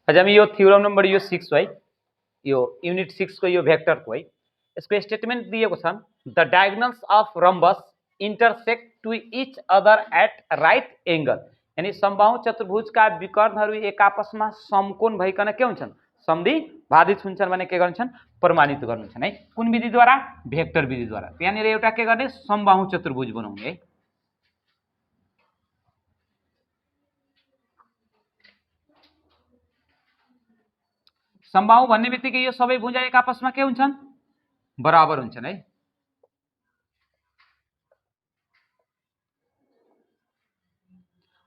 हामी यो theorem number यो 6 है, यो युनिट 6 को यो भेक्टरको है, यसको स्टेटमेन्ट दिएको छ। The diagonals of rhombus intersect to each other at right angle, यानी समबाहु चतुर्भुजका विकर्णहरू एक आपसमा समकोण भइकन के हुन्छन्, समद्वि भाजित हुन्छन् भने के गर्छन्, प्रमाणित गर्छन् है। कुन विधिद्वारा? भेक्टर विधिद्वारा। त्यहाँनिर एउटा के गर्ने, समबाहु चतुर्भुज बनाउने है। समबाहु भन्ने बित्तिकै यो सबै भुजा एक आपसमा के हुन्छन्, बराबर हुन्छन् है।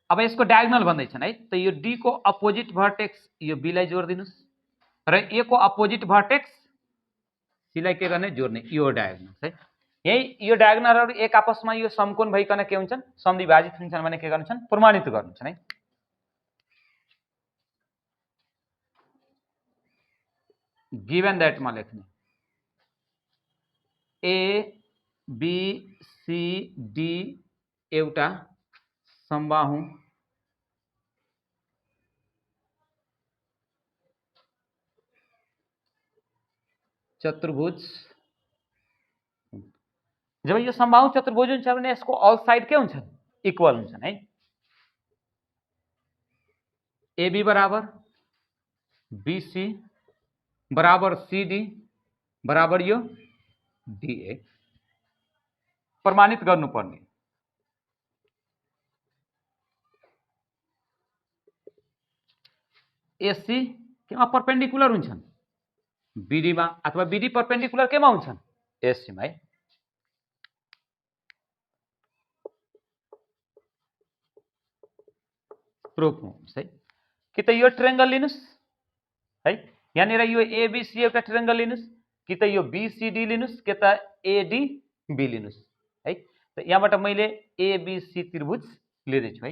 अब यसको डायगोनल भन्दैछन् है, त यो डी को अपोजिट भर्टेक्स यो बी लाई जोड्दिनुस् र ए को अपोजिट भर्टेक्स सी लाई के गर्ने, जोड्ने, यो डायगोनल है। यही यो डायगोनलहरु एक आपसमा यो समकोण भइकन के हुन्छन्, समद्विभाजित हुन्छन् भने के गर्छन्, प्रमाणित गर्छन् है। गिवन दैट मा लेख्ने ए बी सी डी एउटा समबाहु चतुर्भुज। जब यो समबाहु चतुर्भुज हुन्छ भने यसको अल साइड के हुन्छन्, इक्वल हुन्छन् है। एबी बराबर बीसी बराबर सीडी बराबर यो डीए प्रमाणित गर्नुपर्ने। एसी केमा परपेंडिकुलर हुन्छन्, बीडी मा, अथवा बीडी परपेंडिकुलर केमा हुन्छन्, एसी मा है। प्रुफ हुन्छ है। कि त यो ट्रायंगल लिनुस् है, यहाँनिर यो एबीसी एउटा ट्रायंगल लिनुस्, कि त यो बीसीडी लिनुस्, कि त एडीबी लिनुस् है। त यहाँबाट मैले एबीसी त्रिभुज लिँदैछु है।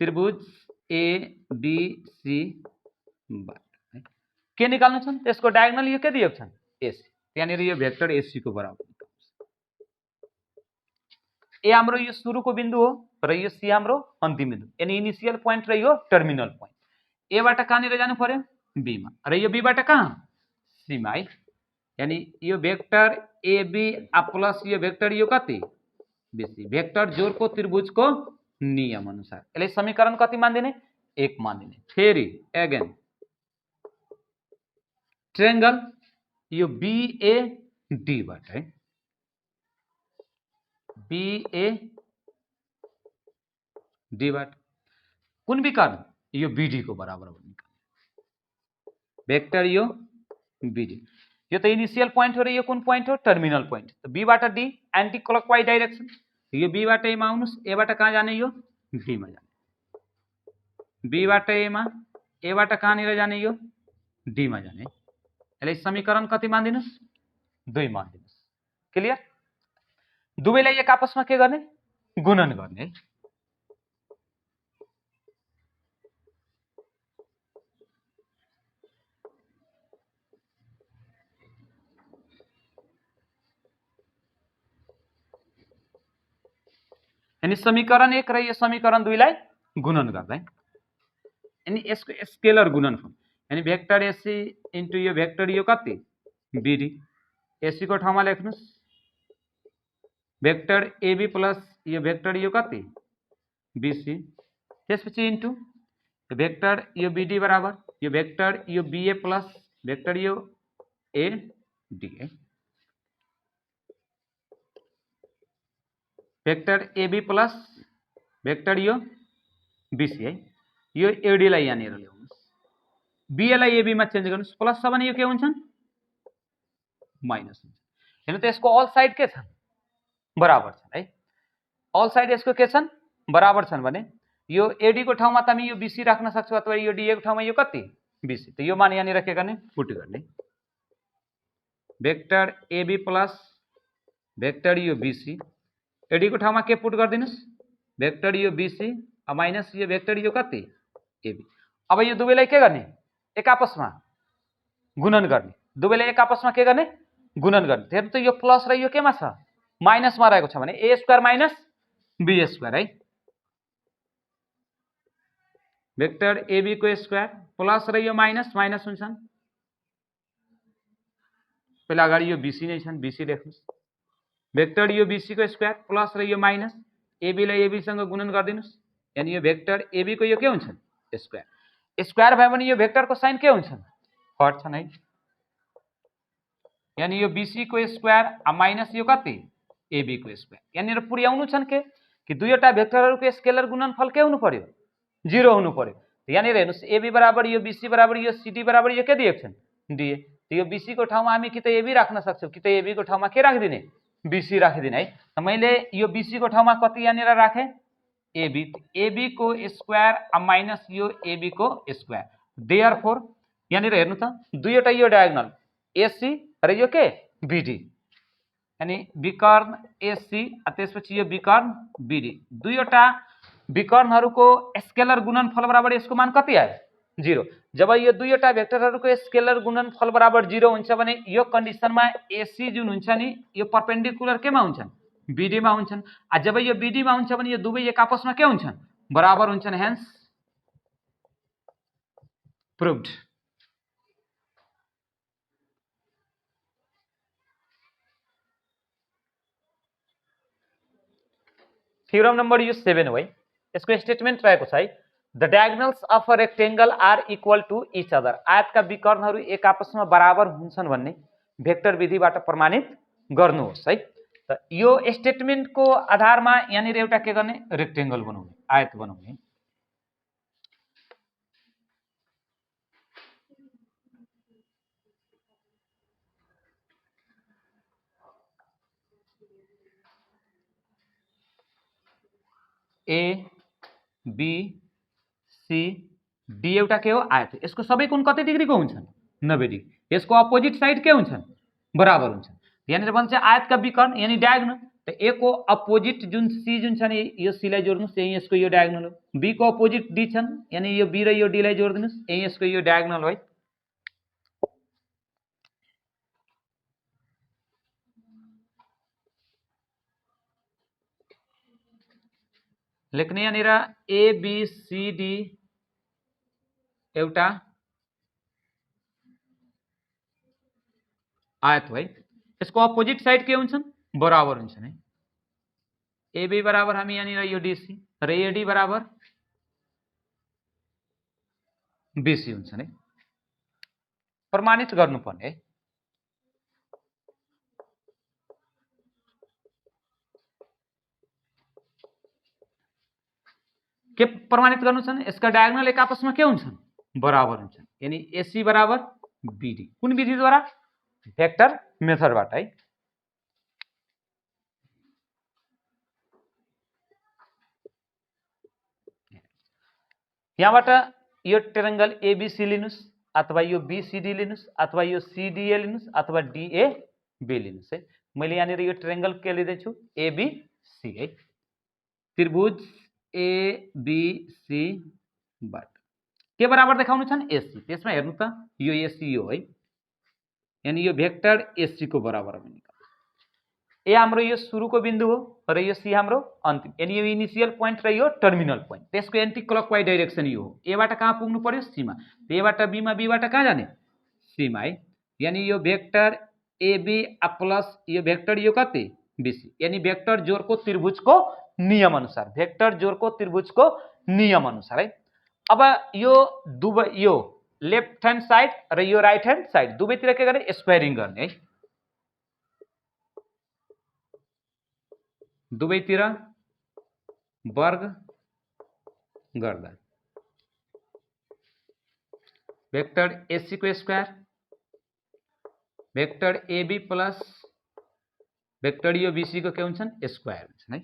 त्रिभुज एबीसी के निकाल्नु छ, त्यसको डायगोनल यो के दिएको छ, एसी। त्यहाँनिर यो भेक्टर एसी को बराबर ए हाम्रो यो सुरुको बिन्दु हो र यो सी हाम्रो अन्तिम बिन्दु, यानी इनिशियल पॉइंट र यो टर्मिनल पॉइंट। ए बाट कहाँनिर जानु पर्यो, बी मा, र यो बी बाट कहाँ, सी मा है। यानी यो भेक्टर एबी प्लस यो भेक्टर यो कति, बीसी, भेक्टर जोडको त्रिभुजको नियम अनुसार यसले समीकरण कति मान्दिने, 1 मान्दिने। फेरि अगेन ट्रायंगल यो बीएडी बाट है, बीएडी बाट कुन विकर्ण, यो बीडी को बराबर हो, भेक्टर यो बीडी। यो त इनिशियल पॉइंट हो र यो कुन पॉइंट हो, टर्मिनल पॉइंट। तो बी बाट डी एंटी क्लॉकवाइज डाइरेक्सन, यो बी बाट ए मा आउनुस्, ए बाट कहाँ जाने, यो डी मा जाने। बी बाट ए मा, ए बाट कहाँनिर जाने, यो डी मा जाने। यसलाई समीकरण कति मान्दिनुस्, 2 मान्दिनुस्। क्लियर? दुवैलाई एक आपसमा के गर्ने, गुणन गर्ने। यानी समीकरण 1 र यो समीकरण 2 लाई गुणन गर्दै, यानी यसको स्केलर गुणनफल, यानी भेक्टर एसी इन्टु यो भेक्टर यो कति, बीडी। एसी को ठाउँमा लेख्नुस् भेक्टर एबी प्लस यो भेक्टर यो कति, बीसी। त्यसपछि इन्टु भेक्टर यो बीडी बराबर यो भेक्टर यो बीए प्लस भेक्टर यो AD. Vector AB plus vector यो बीसी है। यो एडी लाई यहाँनिर ल्याउनुस्, बीए लाई एबी मा चेन्ज गर्नुस्, प्लस छ भने यो के हुन्छन्, माइनस हुन्छ। हेर्नु त यसको अल साइड के छन्, बराबर छन् है। अल साइड यसको के छन्, बराबर छन् भने यो एडी को ठाउँमा त हामी यो बीसी राख्न सक्छौं, अथवा यो डीए को ठाउँमा यो कति, बीसी। त यो मान यहाँनिर के गर्ने, पुट गर्ने। भेक्टर एबी प्लस भेक्टर यो बीसी, एडी को ठाउँमा के पुट गरिदिनुस्, भेक्टर यो बीसी माइनस यो भेक्टर यो कति, एबी। अब यो दुवैलाई के गर्ने, एक आपसमा गुणन गर्ने। दुवैलाई एक आपसमा के गर्ने, गुणन गर्ने। हेर्नु त यो प्लस र यो केमा छ, माइनस मा रहेको छ भने ए स्क्वायर माइनस बी स्क्वायर है। भेक्टर एबी को स्क्वायर प्लस र यो माइनस माइनस हुन्छन् पहिला अगाडि यो बीसी नै छन् बीसी लेख्नुस् भेक्टर यो बीसी को स्क्वायर प्लस र यो माइनस एबी लाई एबी सँग गुणन गरिदिनुस् यानी यो भेक्टर एबी को यो के हुन्छन् स्क्वायर स्क्वायर भयो भने यो भेक्टर को साइन के हुन्छन् हट्छन् है यानी यो बीसी को स्क्वायर माइनस यो कति एबी को स्क्वायर यानी पुर्याउनु छन् के कि दुईवटा भेक्टरहरुको स्केलर गुणनफल के हुनु पर्यो 0 हुनु पर्यो यानी हेर्नुस् एबी बराबर यो बीसी बराबर यो सीडी बराबर यो के दिएको छन् दिए यो बीसी को ठाउँमा हामी कि त एबी राख्न सक्छौं कि त एबी को ठाउँमा के राखिदिने बीसी राखिदिने है त मैले यो बीसी को ठाउँमा कति यहाँनिर राखे एबी एबी को स्क्वायर माइनस यो एबी को स्क्वायर देयरफोर यहाँनिर हेर्नु त दुईवटा यो डायगोनल एसी र यो के बीडी यानी विकर्ण एसी त्यसपछि यो विकर्ण बीडी दुईवटा विकर्णहरुको स्केलर गुणनफल बराबर यसको मान कति आयो 0 जब यो दुईवटा भेक्टरहरुको स्केलर गुणनफल बराबर 0 हुन्छ भने यो कन्डिसनमा एसी जुन हुन्छ नि यो परपेन्डिकुलर केमा हुन्छन् बीडी मा हुन्छन् जब यो बीडी मा हुन्छ भने यो दुवै एक आपसमा के हुन्छन् बराबर हुन्छन् हेन्स प्रूभड थ्योरम नंबर यो 7 हो है यसको स्टेटमेन्ट रहेको छ है the diagonals of a rectangle are equal to each other आयतका विकर्णहरु एक आपसमा बराबर हुन्छन् भन्ने भेक्टर विधिबाट प्रमाणित गर्नुहोस् है त यो स्टेटमेन्टको आधारमा यहाँनिर एउटा के गर्ने रेक्टेंगल बनाउने आयत बनाउने ए बी सी डी एउटा के हो आयत यसको सबै कोण कति डिग्रीको हुन्छन् 90 डिग्री यसको अपोजिट साइड के हुन्छन् बराबर हुन्छन् यहाँनिर भन्छ आयतका विकर्ण यानी डायगोनल त ए को अपोजिट जुन सी जुन छ नि यो सी लाई जोड्नुस् यही यसको यो डायगोनल हो बी को अपोजिट डी छन् यानी यो बी र यो डी लाई जोड्दिनुस् यही यसको यो डायगोनल हो है लेख्ने यहाँनिर ए बी सी डी एउटा आयत हो है यसको अपोजिट साइड के हुन्छन् बराबर हुन्छन् है एबी बराबर हामी यहाँनिर यो डीसी र एडी बराबर बीसी हुन्छन् है प्रमाणित गर्नुपर्ने है के प्रमाणित गर्नु छन् यसका डायगोनल एक आपसमा के हुन्छन् बराबर हुन्छन् यानी एसी बराबर बीडी कुन विधिद्वारा भेक्टर मेथडबाट है यहाँबाट यो ट्रायंगल एबीसी लिनुस् अथवा यो बीसीडी लिनुस् अथवा यो सीडीए लिनुस् अथवा डीएबी लिनुस् है मैले यहाँनिर यो ट्रायंगल के लिँदै छु एबीसी है त्रिभुज एबीसी बाट के बराबर देखाउनु छन् एसी त्यसमा हेर्नु त यो एसी हो है यानी यो भेक्टर एसी को बराबर हो ए हाम्रो यो सुरुको बिन्दु हो र यो सी हाम्रो अन्तिम यानी यो इनिशियल पोइन्ट र यो टर्मिनल पोइन्ट त्यसको एन्टी क्लकवाइज डाइरेक्सन यो हो ए बाट कहाँ पुग्नु पर्यो सी मा ए बाट बी मा बी बाट कहाँ जाने सी मा है यानी यो भेक्टर एबी प्लस यो भेक्टर यो कति बीसी यानी भेक्टर जोडको त्रिभुजको नियम अनुसार भेक्टर जोडको त्रिभुजको नियम अनुसार है अब यो दुवै यो लेफ्ट ह्यान्ड साइड र यो राइट ह्यान्ड साइड दुवैतिर के गर्ने स्क्वायरिङ गर्ने है दुवैतिर वर्ग गर्दा भेक्टर एसी को square vector AB plus vector यो बीसी को के हुन्छन् स्क्वायर हुन्छन् है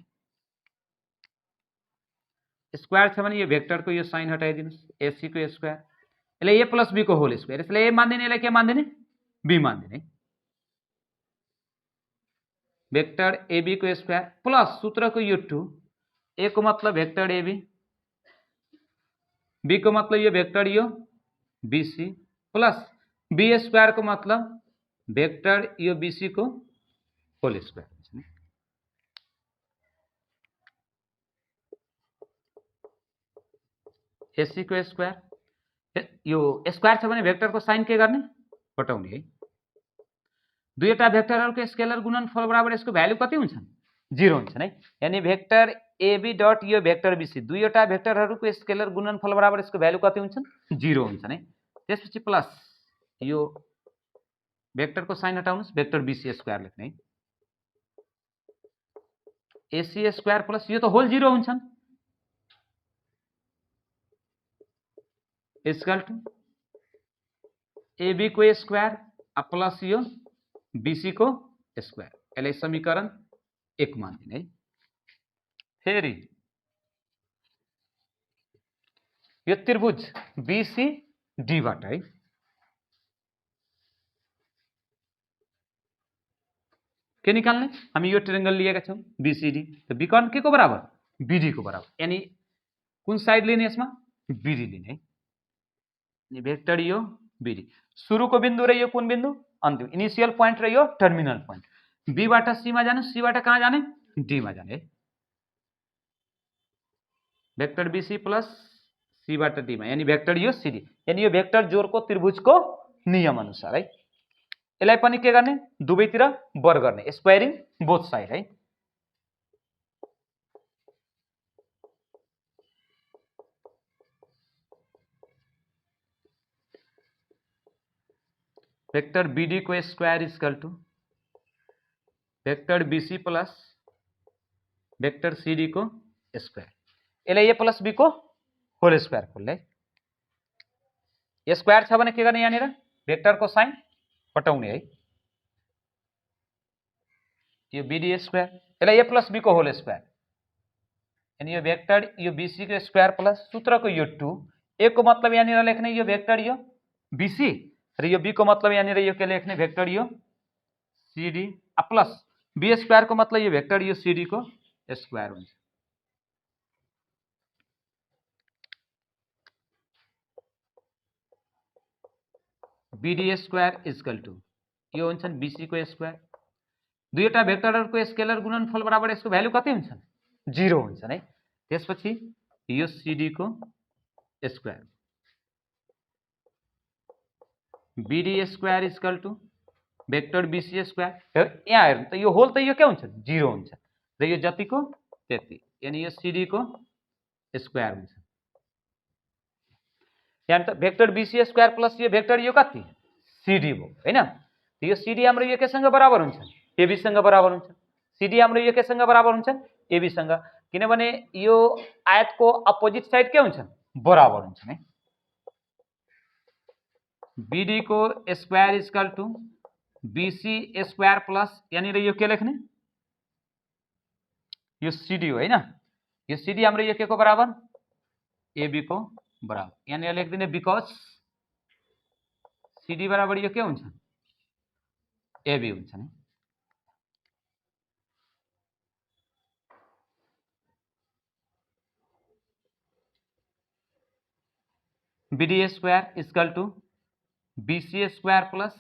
स्क्वायर छ भने यो भेक्टर को यो साइन हटाइदिनुस् एसी को स्क्वायर यसले ए प्लस बी को होल स्क्वायर यसले ए मान्दिने यसलाई के मान्दिने बी मान्दिने भेक्टर एबी को स्क्वायर प्लस सूत्र को यो 2 ए को मतलब भेक्टर एबी बी को मतलब यो भेक्टर यो बीसी प्लस बी स्क्वायर को मतलब भेक्टर यो बीसी को होल स्क्वायर एसी को स्क्वायर यो स्क्वायर छ भने भेक्टरको साइन के गर्ने घटाउने है दुईवटा भेक्टरहरूको स्केलर गुणनफल बराबर यसको भ्यालु कति हुन्छन् 0 हुन्छन् है यानी भेक्टर एबी डट यो भेक्टर बीसी दुईवटा भेक्टरहरूको स्केलर गुणनफल बराबर यसको भ्यालु कति हुन्छन् 0 हुन्छन् है त्यसपछि प्लस यो भेक्टरको साइन हटाउनुस् भेक्टर बीसी स्क्वायर लेख्ने है एसी स्क्वायर प्लस यो त होल 0 हुन्छन् इक्वल टु एबी को स्क्वायर प्लस यो बीसी को स्क्वायर यसलाई समीकरण 1 मान्दिने है फेरि यो त्रिभुज बीसी डी बाट है के निकाल्ने हामी यो ट्रायंगल लिएका छौं बीसीडी त विकर्ण के को बराबर बीडी को बराबर यानी कुन साइड लिने यसमा बीडी लिने है अनि भेक्टर यो बीडी सुरुको बिन्दु र यो कुन बिन्दु अन्तिम इनिशियल पॉइंट र यो टर्मिनल पॉइंट बी बाट सी मा जानु सी बाट कहाँ जाने डी मा जाने है भेक्टर बीसी प्लस सी बाट डी मा यानी भेक्टर यो सीडी यानी यो भेक्टर जोडको त्रिभुजको नियम अनुसार है यसलाई पनि के गर्ने दुवैतिर वर्ग गर्ने स्क्वायरिङ बोथ साइड है वेक्टर बीडी को square equal to vector BC plus vector CD को स्क्वायर यसलाई ए प्लस बी को होल स्क्वायर खोल्ने स्क्वायर छ भने के गर्ने यहाँनिर भेक्टरको साइन हटाउने है यो बीडी स्क्वायर यसलाई ए प्लस बी को होल स्क्वायर यानी यो भेक्टर यो बीसी को स्क्वायर प्लस सूत्रको यो 2 ए को मतलब यहाँनिर लेख्ने यो भेक्टर यो बीसी र यो बी को मतलब यहाँनिर यो के लेख्ने भेक्टर यो सीडी प्लस बी स्क्वायर को मतलब यो भेक्टर यो सीडी को स्क्वायर हुन्छ बीडी स्क्वायर इक्वल टू यो हुन्छन् बीसी को स्क्वायर दुईवटा भेक्टरहरूको स्केलर गुणनफल बराबर यसको भ्यालु कति हुन्छन् 0 हुन्छन् है त्यसपछि यो सीडी को square BD square equal to vector BC square यहाँ हेर्नु त यो होल त यो के हुन्छ 0 हुन्छ र यो जतिको त्यति यानी यो सीडी को स्क्वायर हुन्छ यहाँ त भेक्टर बीसी स्क्वायर प्लस यो भेक्टर यो कति सीडी हो हैन यो सीडी हाम्रो यो केसँग बराबर हुन्छ एबी सँग बराबर हुन्छ सीडी हाम्रो यो केसँग बराबर हुन्छ एबी सँग किनभने यो आयतको अपोजिट साइड के हुन्छ बराबर हुन्छ है बीडी को square equal to BC square plus यानी यो के लेख्ने यो सीडी हो हैन यो सीडी हाम्रो यो के को बराबर एबी को बराबर यानी लेख्दिने बिकज सीडी बराबर यो के हुन्छ एबी हुन्छ नि BD square equal to BC square plus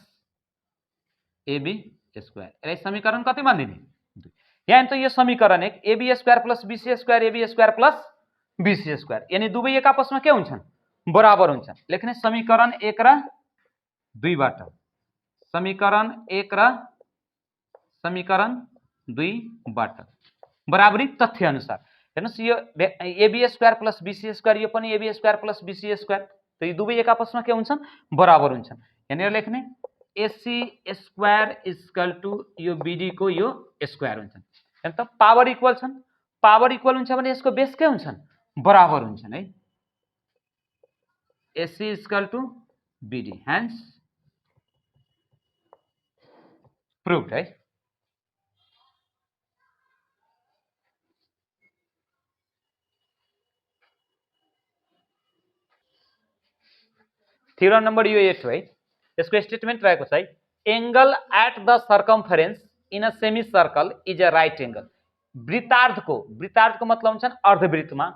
AB square यसलाई समीकरण कति मान्दिने यहाँ त यो समीकरण 1 AB square plus BC square AB square plus BC square यानी दुवै एक आपसमा के हुन्छन् बराबर हुन्छन् लेख्ने समीकरण 1 र 2 बाट समीकरण 1 र समीकरण 2 बाट बराबरी तथ्य अनुसार हेर्नुस् यो AB square plus BC square यो पनि AB square plus BC square त यो दुवै एक आपसमा के हुन्छन् बराबर हुन्छन् यहाँनिर लेख्ने एसी स्क्वायर इक्वल टू यो बीडी को यो स्क्वायर हुन्छन् हैन त पावर इक्वल छन् पावर इक्वल हुन्छ भने यसको बेस के हुन्छन् बराबर हुन्छन् है AC equal to BD hence proved है थ्योरम नंबर यो 8 है यसको स्टेटमेन्ट रहेको छ है angle at the circumference in a semi circle is a right angle वृत्तार्धको मतलब हुन्छन् अर्धवृत्तमा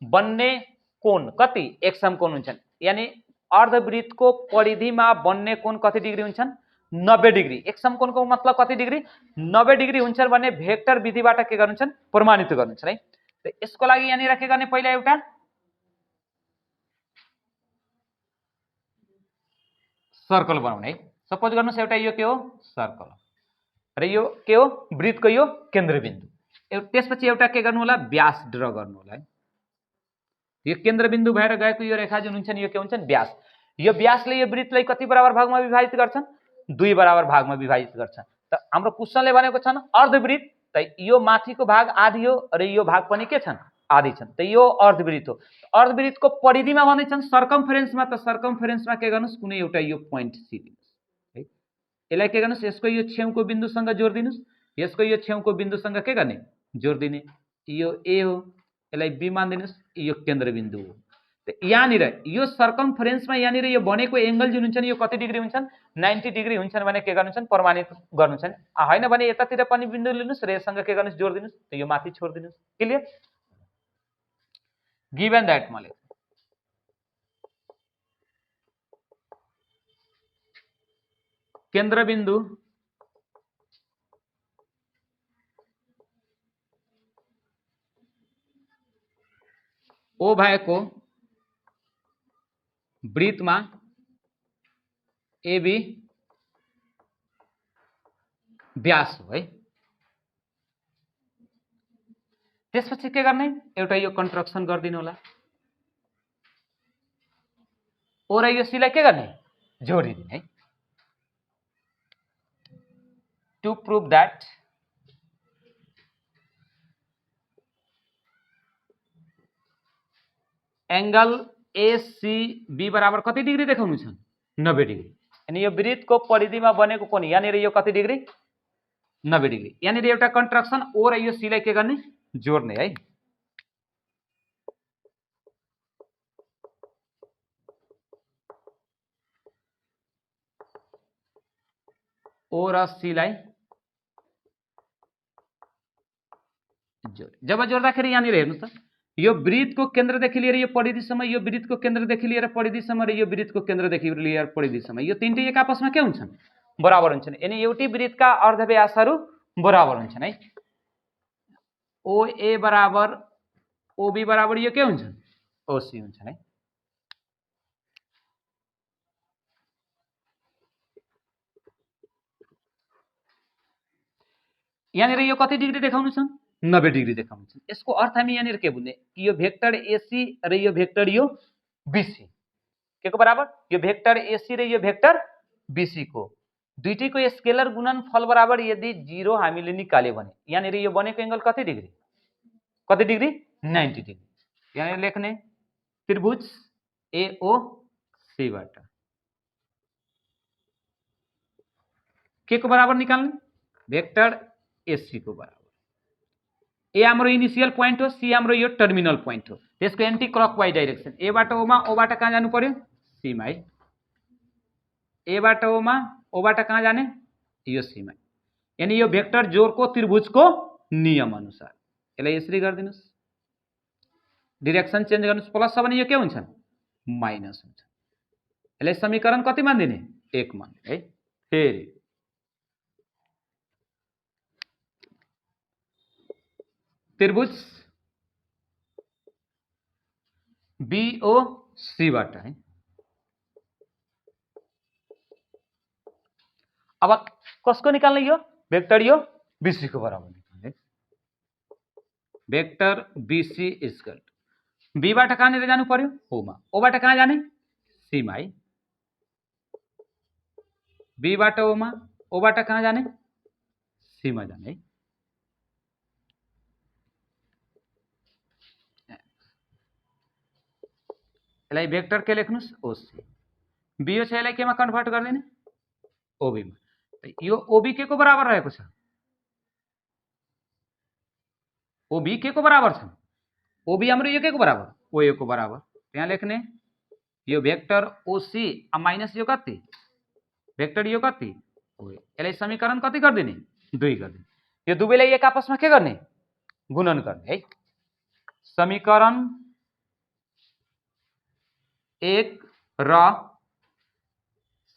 बन्ने कोण कति एक समकोण हुन्छन् यानी अर्धवृत्तको परिधिमा बन्ने कोण कति डिग्री हुन्छन् 90 डिग्री एक समकोणको मतलब कति डिग्री 90 डिग्री हुन्छ भने भेक्टर विधिबाट के गर्नुहुन्छ प्रमाणित गर्नुहुन्छ है त यसको लागि यहाँनिर के गर्ने पहिला एउटा सर्कल बनाउने है। सपोज गर्नुहोस् एउटा यो के हो सर्कल र यो के हो वृत्तको यो केन्द्रबिन्दु। त्यसपछि एउटा के गर्नु होला व्यास ड्र गर्नु होला है। यो केन्द्रबिन्दु भएर गएको यो रेखा जुन हुन्छ नि यो के हुन्छन् व्यास। यो व्यासले यो वृत्तलाई कति बराबर भागमा विभाजित गर्छन् 2 बराबर भागमा विभाजित गर्छन्। त हाम्रो क्वेशनले भनेको छन् अर्धवृत्त त यो माथिको भाग आधी हो र यो भाग पनि के छन् आधी छन्। त यो अर्धवृत्त हो। अर्धवृत्तको परिधिमा भन्दै छन् सर्कमफरेन्समा। त सर्कमफरेन्समा के गर्नुस् कुनै एउटा यो पोइन्ट सी दिनुस् है। यसलाई के गर्नुस् यसको यो छेउको बिन्दुसँग जोड्दिनुस्। यसको यो छेउको बिन्दुसँग के गर्ने जोड्दिने। यो ए हो यसलाई बी मान्दिनुस् यो केन्द्रबिन्दु हो। त यहाँनिर यो सर्कमफरेन्समा यहाँनिर यो बनेको एंगल जुन हुन्छ नि यो कति डिग्री हुन्छन् 90 डिग्री हुन्छन् भने के गर्नुछन् प्रमाणित गर्नुछन्। हैन भने यतातिर पनि बिन्दु लिनुस् र यससँग के गर्नुस् जोड्दिनुस्। त यो माथि छोड्दिनुस्। क्लियर। गिवन दैट मैले केन्द्रबिन्दु ओ भएको वृत्तमा एबी व्यास हो है। त्यसपछि के गर्ने एउटा यो कन्स्ट्रक्सन गर्दिनु होला। ओ र यो सी लाई के गर्ने जोडिदिने है। To prove that angle ACB बराबर कति डिग्री देखाउनु छ 90 डिग्री। अनि यो वृत्तको परिधिमा बनेको कोण यहाँनिर यो कति डिग्री 90 डिग्री। यहाँनिर एउटा कन्स्ट्रक्सन ओ र यो सी लाई के गर्ने जोड्ने है। ओ र सी लाई जोड्ने। जब जोड्दाखेरि यहाँनिर हेर्नुस् त यो वृत्तको केन्द्रदेखि लिएर यो परिधिसम्म यो वृत्तको केन्द्रदेखि लिएर परिधिसम्म र यो वृत्तको केन्द्रदेखि लिएर परिधिसम्म यो तीनटै एक आपसमा के हुन्छन् बराबर हुन्छन्। यानी एउटै वृत्तका अर्धव्यासहरू बराबर हुन्छन् है। ओए बराबर ओबी बराबर यो के हुन्छन् ओसी हुन्छन् है। यहाँनिर यो कति डिग्री देखाउनु छ 90 डिग्री देखाउनु छ। यसको अर्थ हामी यहाँनिर के बुझ्ने यो भेक्टर एसी र यो भेक्टर यो बीसी के को बराबर यो भेक्टर एसी र यो भेक्टर बीसी को दुईटैको स्केलर गुणनफल बराबर यदि 0 हामीले निकाल्यो भने यहाँनिर यो बनेको एंगल कति डिग्री 90 डिग्री। यहाँनिर लेख्ने त्रिभुज एओसी बाट के को बराबर निकाल्ने भेक्टर एसी को बराबर। ए हाम्रो इनिशियल पोइन्ट हो सी हाम्रो यो टर्मिनल पोइन्ट हो। त्यसको एन्टी क्लकवाइज डाइरेक्सन ए बाट ओमा ओ बाट कहाँ जानु पर्यो सी मा है। ए बाट ओमा ओ बाट कहाँ जाने यो सी मा। यानी यो भेक्टर जोडको त्रिभुजको नियम अनुसार यसलाई यसरी गर्दिनुस्। डाइरेक्सन चेन्ज गर्नुस् प्लस छ भने यो के हुन्छ माइनस हुन्छ। यसलाई समीकरण कति मान्दिने 1 मान्दिने है। फेरि त्रिभुज बीओसी बाट है। अब कसको निकाल्ने यो भेक्टर यो बीसी को बराबर निकाल्ने। भेक्टर बीसी इक्वल बी बाट कहाँनिर जानु पर्यो ओमा ओ बाट कहाँ जाने सी मा है। बी बाट ओमा ओ बाट कहाँ जाने सी मा जाने है। यसलाई भेक्टर के लेख्नुस् ओसी बी हो छ यसलाई केमा कन्भर्ट गर्दिने ओबी मा। यो ओबी के को बराबर रहेको छ ओबी के को बराबर छ ओबी हाम्रो यो के को बराबर ओए को बराबर। यहाँ लेख्ने यो भेक्टर ओसी माइनस यो कति भेक्टर यो कति ओए। यसलाई समीकरण कति गर्दिने 2 गर्दिने। यो दुवैलाई एक आपसमा के गर्ने गुणन गर्ने है। समीकरण 1 र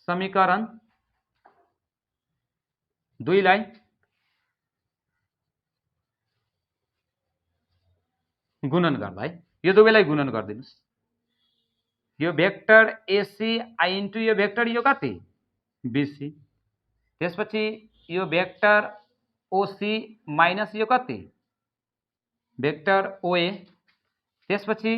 समीकरण 2 लाई गुणन गर्दा है यो दुवैलाई गुणन गर्दिनुस्। यो भेक्टर एसी आई इन्टु यो भेक्टर यो कति बीसी, त्यसपछि यो भेक्टर ओसी माइनस यो कति भेक्टर ओए, त्यसपछि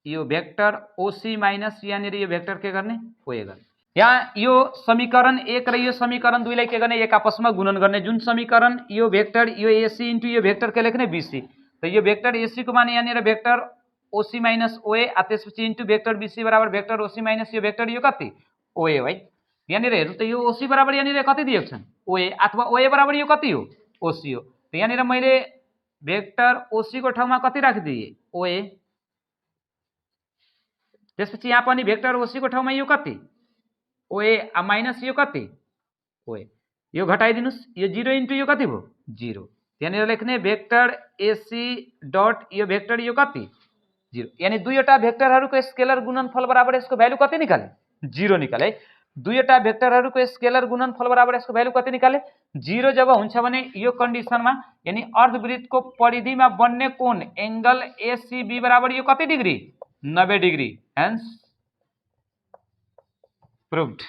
यो भेक्टर ओसी माइनस यहाँनिर यो भेक्टर के गर्ने ओए गर्ने। यहाँ यो समीकरण 1 र यो समीकरण 2 लाई के गर्ने एक आपसमा गुणन गर्ने। जुन समीकरण यो भेक्टर यो एसी इन्टु यो भेक्टर के लेख्ने बीसी, तो यो भेक्टर एसी को मान यहाँनिर भेक्टर ओसी माइनस ओए, त्यसपछि इन्टु भेक्टर बीसी बराबर भेक्टर ओसी माइनस यो भेक्टर यो कति ओए हो है। यहाँनिर हेर्नु त यो ओसी बराबर यहाँनिर कति दिएको छ ओए, अथवा ओए बराबर यो कति हो ओसी हो। तो यहाँनिर मैले भेक्टर ओसी को ठाउँमा कति राखिदिए ओए, त्यसपछि यहाँ पनि भेक्टर ओसी को ठाउँमा यो कति ओए माइनस यो कति ओए, यो घटाइदिनुस्, यो 0 इन्टु यो कति भयो 0। यहाँनिर लेख्ने भेक्टर एसी डट यो भेक्टर यो कति 0, यानी दुईवटा भेक्टरहरूको स्केलर गुणनफल बराबर यसको भ्यालु कति निकाले 0 निकाले। दुईवटा भेक्टरहरूको स्केलर गुणनफल बराबर यसको भ्यालु कति निकाले 0 जब हुन्छ भने यो कन्डिसनमा यानी अर्धवृत्तको परिधिमा बन्ने कोण एंगल एसीबी बराबर यो कति डिग्री 90 डिग्री, हेन्स प्रुभड।